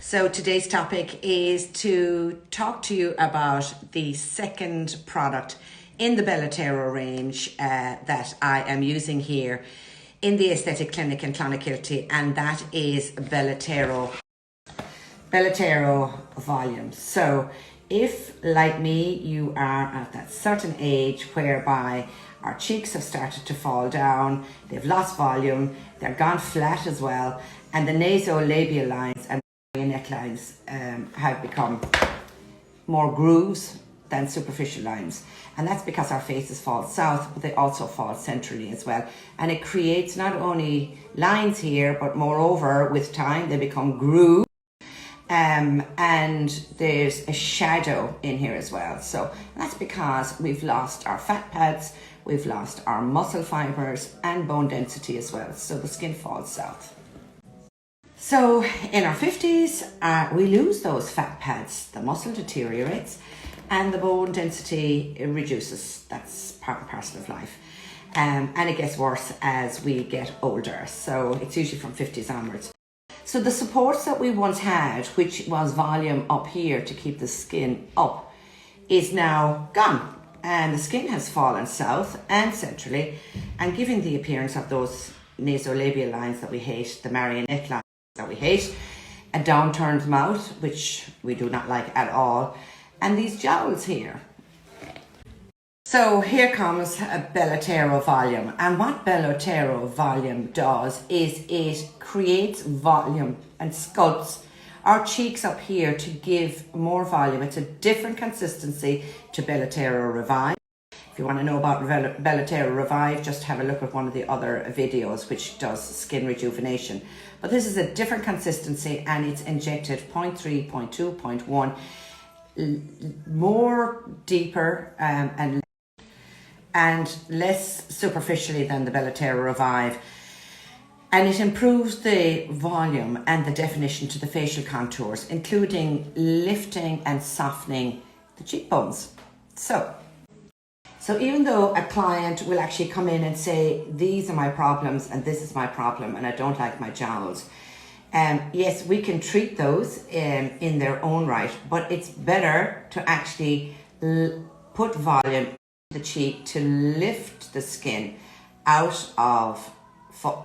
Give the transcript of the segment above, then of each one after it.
So today's topic is to talk to you about the second product in the Belotero range that I am using here in the aesthetic clinic in Clonakilty, and that is Belotero Volume. So if, like me, you are at that certain age whereby our cheeks have started to fall down, they've lost volume, they're gone flat as well, and the nasolabial lines and marionette lines have become more grooves than superficial lines. And that's because our faces fall south, but they also fall centrally as well. And it creates not only lines here, but moreover, with time, they become grooves. And there's a shadow in here as well. So that's because we've lost our fat pads, we've lost our muscle fibers and bone density as well. So the skin falls south. So in our 50s, we lose those fat pads, the muscle deteriorates and the bone density reduces. That's part and parcel of life. And it gets worse as we get older. So it's usually from 50s onwards. So the supports that we once had, which was volume up here to keep the skin up, is now gone. And the skin has fallen south and centrally and giving the appearance of those nasolabial lines that we hate, the marionette lines that we hate, a downturned mouth, which we do not like at all, and these jowls here. So here comes a Belotero Volume, and what Belotero Volume does is it creates volume and sculpts our cheeks up here to give more volume. It's a different consistency to Belotero Revive. If you want to know about Belotero Revive, just have a look at one of the other videos which does skin rejuvenation. But this is a different consistency and it's injected 0.3, 0.2, 0.1, more deeper and less superficially than the Belotero Revive. And it improves the volume and the definition to the facial contours, including lifting and softening the cheekbones. So even though a client will actually come in and say, these are my problems and this is my problem and I don't like my jowls, yes, we can treat those in their own right, but it's better to actually put volume in the cheek to lift the skin out of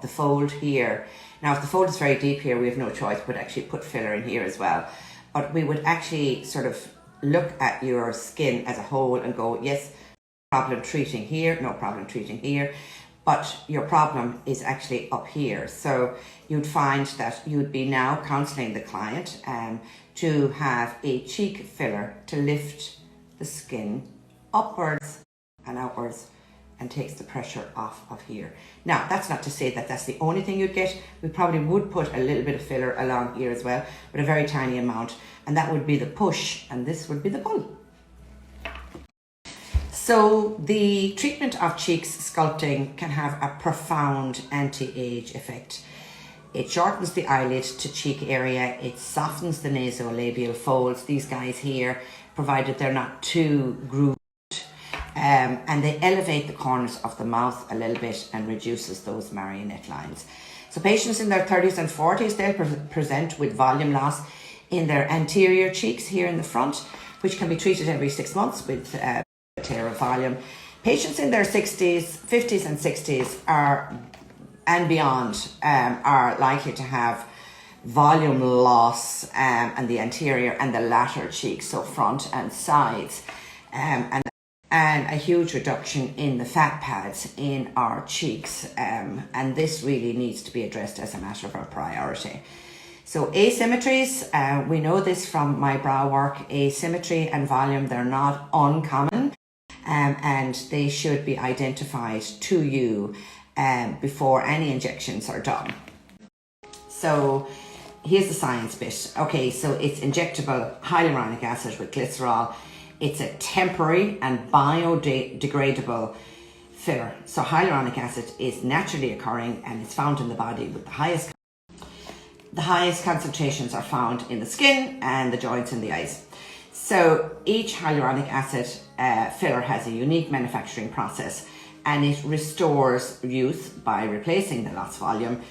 the fold here. Now, if the fold is very deep here, we have no choice but actually put filler in here as well. But we would actually sort of look at your skin as a whole and go, yes, problem treating here, no problem treating here, but your problem is actually up here. So you'd find that you'd be now counseling the client to have a cheek filler to lift the skin upwards and outwards and takes the pressure off of here. Now, that's not to say that that's the only thing you'd get. We probably would put a little bit of filler along here as well, but a very tiny amount, and that would be the push and this would be the pull. So the treatment of cheeks sculpting can have a profound anti-age effect. It shortens the eyelid to cheek area, it softens the nasolabial folds, these guys here, provided they're not too grooved, and they elevate the corners of the mouth a little bit and reduces those marionette lines. So patients in their 30s and 40s, they'll present with volume loss in their anterior cheeks here in the front, which can be treated every 6 months with Belotero Volume. Patients in their 60s, 50s and 60s and beyond are likely to have volume loss and the anterior and the lateral cheeks, so front and sides, and a huge reduction in the fat pads in our cheeks, and this really needs to be addressed as a matter of our priority. So asymmetries, we know this from my brow work, asymmetry and volume, they're not uncommon, and they should be identified to you before any injections are done. So here's the science bit. Okay, so it's injectable hyaluronic acid with glycerol. It's a temporary and biodegradable filler. So hyaluronic acid is naturally occurring and it's found in the body with the highest concentrations are found in the skin and the joints and the eyes. So each hyaluronic acid filler has a unique manufacturing process and it restores youth by replacing the lost volume,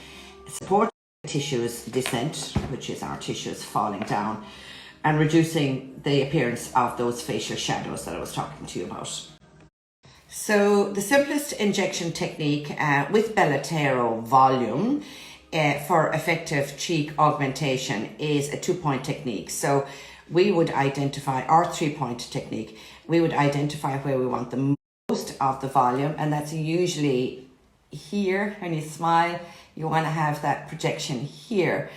supports tissues descent, which is our tissues falling down, and reducing the appearance of those facial shadows that I was talking to you about. So the simplest injection technique with Belotero volume for effective cheek augmentation is a 2-point technique. So we would identify our 3-point technique. We would identify where we want the most of the volume, and that's usually here. When you smile, you want to have that projection here.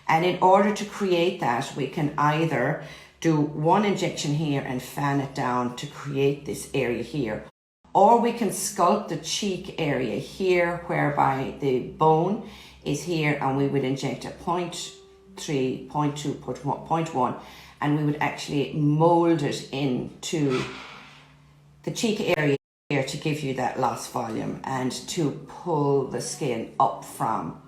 And in order to create that, we can either do one injection here and fan it down to create this area here, or we can sculpt the cheek area here, whereby the bone is here, and we would inject a 0.3, 0.2, 0.1, and we would actually mold it into the cheek area here to give you that lost volume and to pull the skin up from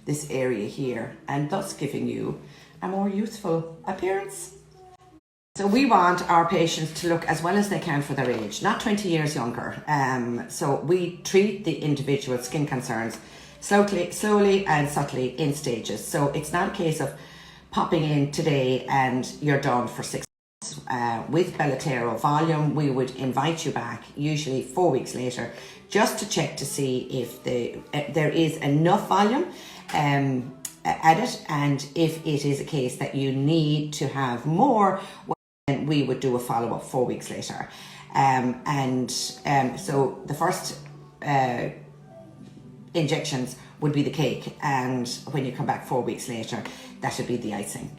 this area here, and thus giving you a more youthful appearance. So we want our patients to look as well as they can for their age, not 20 years younger. So we treat the individual skin concerns slowly and subtly in stages. So it's not a case of popping in today and you're done for 6 months. With Belotero volume, we would invite you back, usually 4 weeks later, just to check to see if there is enough volume added, and if it is a case that you need to have more, then we would do a follow-up 4 weeks later. So the first injections would be the cake, and when you come back 4 weeks later, that would be the icing.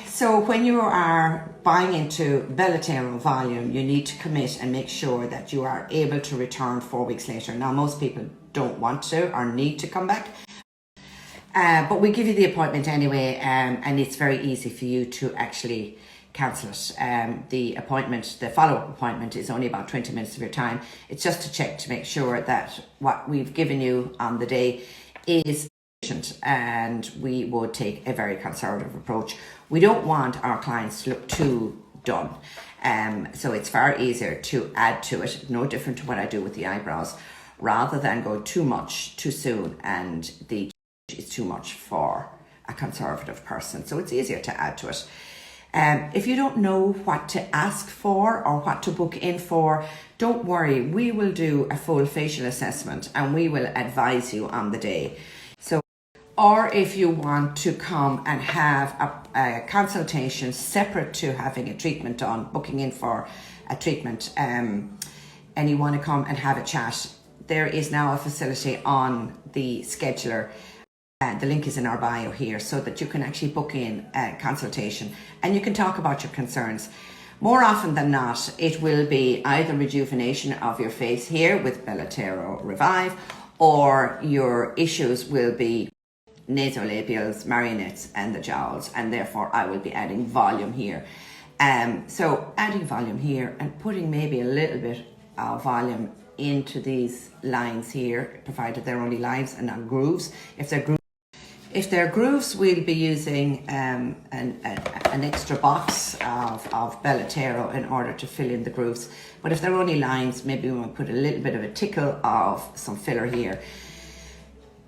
So when you are buying into Belotero volume, you need to commit and make sure that you are able to return 4 weeks later. Now, most people don't want to or need to come back, but we give you the appointment anyway, and it's very easy for you to actually cancel it. The appointment, the follow-up appointment, is only about 20 minutes of your time. It's just to check to make sure that what we've given you on the day is sufficient, and we would take a very conservative approach. We don't want our clients to look too done. So it's far easier to add to it, no different to what I do with the eyebrows, rather than go too much too soon and the is too much for a conservative person. So it's easier to add to it. If you don't know what to ask for or what to book in for, don't worry, we will do a full facial assessment and we will advise you on the day. So, or if you want to come and have a consultation separate to having a treatment done, booking in for a treatment, and you want to come and have a chat, there is now a facility on the scheduler. The link is in our bio here, so that you can actually book in a consultation and you can talk about your concerns. More often than not, it will be either rejuvenation of your face here with Belotero Revive, or your issues will be nasolabials, marionettes and the jowls, and therefore I will be adding volume here. So adding volume here and putting maybe a little bit of volume into these lines here, provided they're only lines and not grooves. If they're grooves, we'll be using an extra box of Belotero in order to fill in the grooves. But if they're only lines, maybe we want to put a little bit of a tickle of some filler here.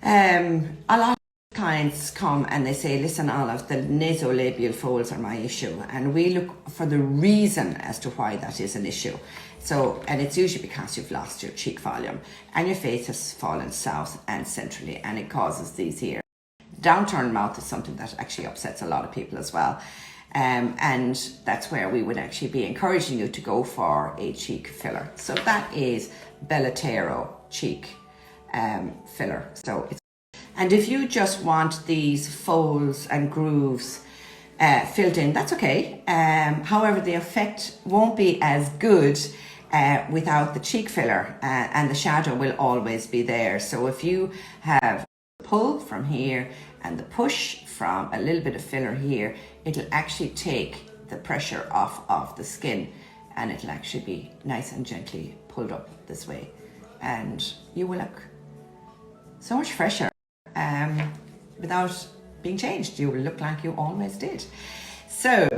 A lot of clients come and they say, listen, Olive, the nasolabial folds are my issue. And we look for the reason as to why that is an issue. So, and it's usually because you've lost your cheek volume and your face has fallen south and centrally, and it causes these here. Downturned mouth is something that actually upsets a lot of people as well. And that's where we would actually be encouraging you to go for a cheek filler. So that is Belotero cheek filler. So it's, and if you just want these folds and grooves filled in, that's okay. However, the effect won't be as good without the cheek filler, and the shadow will always be there. So if you have pull from here and the push from a little bit of filler here, it'll actually take the pressure off of the skin, and it'll actually be nice and gently pulled up this way, and you will look so much fresher without being changed. You will look like you always did. So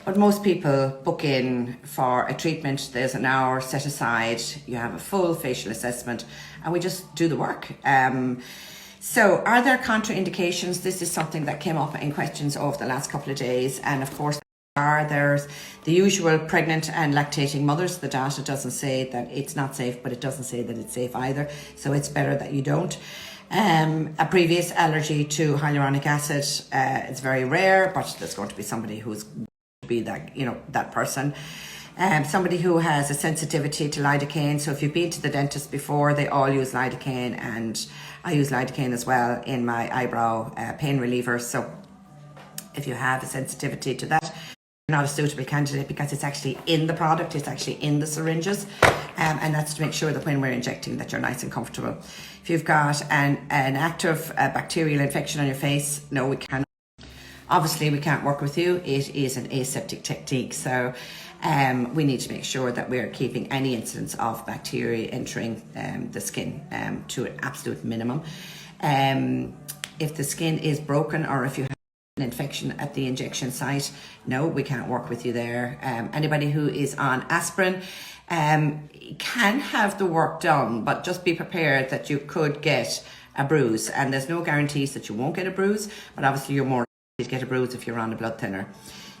But most people book in for a treatment. There's an hour set aside. You have a full facial assessment and we just do the work. So are there contraindications? This is something that came up in questions over the last couple of days. And of course, there's the usual pregnant and lactating mothers. The data doesn't say that it's not safe, but it doesn't say that it's safe either. So it's better that you don't. A previous allergy to hyaluronic acid, it's very rare, but there's going to be somebody who's be that, you know, that person. Somebody who has a sensitivity to lidocaine. So if you've been to the dentist before, they all use lidocaine, and I use lidocaine as well in my eyebrow pain relievers. So if you have a sensitivity to that, you're not a suitable candidate, because it's actually in the product, it's actually in the syringes, and that's to make sure that when we're injecting that you're nice and comfortable. If you've got an active bacterial infection on your face, no, we cannot. Obviously, we can't work with you. It is an aseptic technique, so we need to make sure that we're keeping any incidence of bacteria entering the skin to an absolute minimum. If the skin is broken, or if you have an infection at the injection site, no, we can't work with you there. Anybody who is on aspirin can have the work done, but just be prepared that you could get a bruise, and there's no guarantees that you won't get a bruise, but obviously you're more to get a bruise if you're on a blood thinner.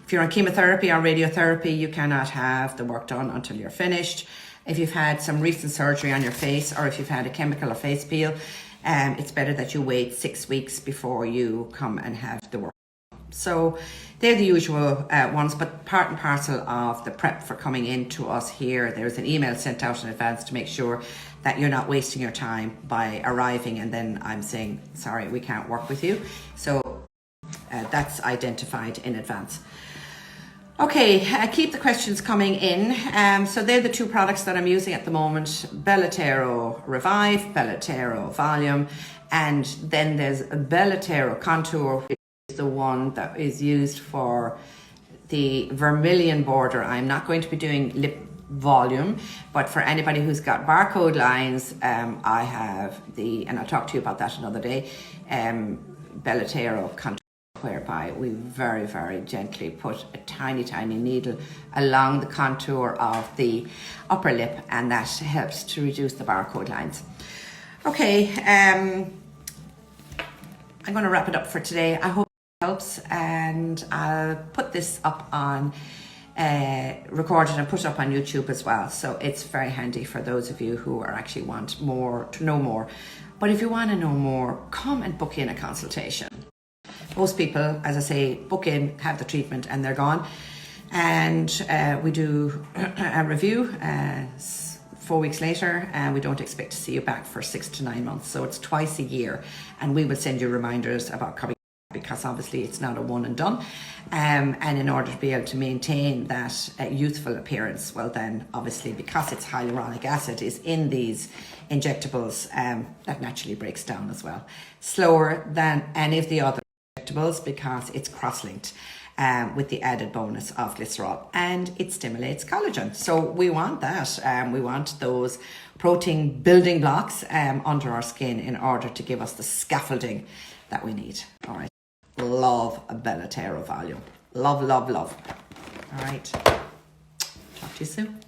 If you're on chemotherapy or radiotherapy, you cannot have the work done until you're finished. If you've had some recent surgery on your face, or if you've had a chemical or face peel, it's better that you wait 6 weeks before you come and have the work. So they're the usual ones, but part and parcel of the prep for coming in to us here, there's an email sent out in advance to make sure that you're not wasting your time by arriving and then I'm saying, sorry, we can't work with you. So that's identified in advance. Okay, keep the questions coming in. So they're the two products that I'm using at the moment: Belotero Revive, Belotero Volume, and then there's Belotero Contour, which is the one that is used for the vermilion border. I'm not going to be doing lip volume, but for anybody who's got barcode lines, I have and I'll talk to you about that another day, Belotero Contour, whereby we very, very gently put a tiny, tiny needle along the contour of the upper lip, and that helps to reduce the barcode lines. Okay, I'm going to wrap it up for today. I hope it helps, and I'll put this up on recorded and put it up on YouTube as well. So it's very handy for those of you who are actually want to know more. But if you want to know more, come and book in a consultation. Most people, as I say, book in, have the treatment, and they're gone. And we do a review 4 weeks later, and we don't expect to see you back for 6 to 9 months. So it's twice a year, and we will send you reminders about coming, because obviously it's not a one and done. And in order to be able to maintain that youthful appearance, well then, obviously, because it's hyaluronic acid is in these injectables, that naturally breaks down as well. Slower than any of the other injectables, because it's cross-linked with the added bonus of glycerol, and it stimulates collagen. So we want that. We want those protein building blocks under our skin in order to give us the scaffolding that we need. All right. Love a Belotero Volume. Love, love, love. All right. Talk to you soon.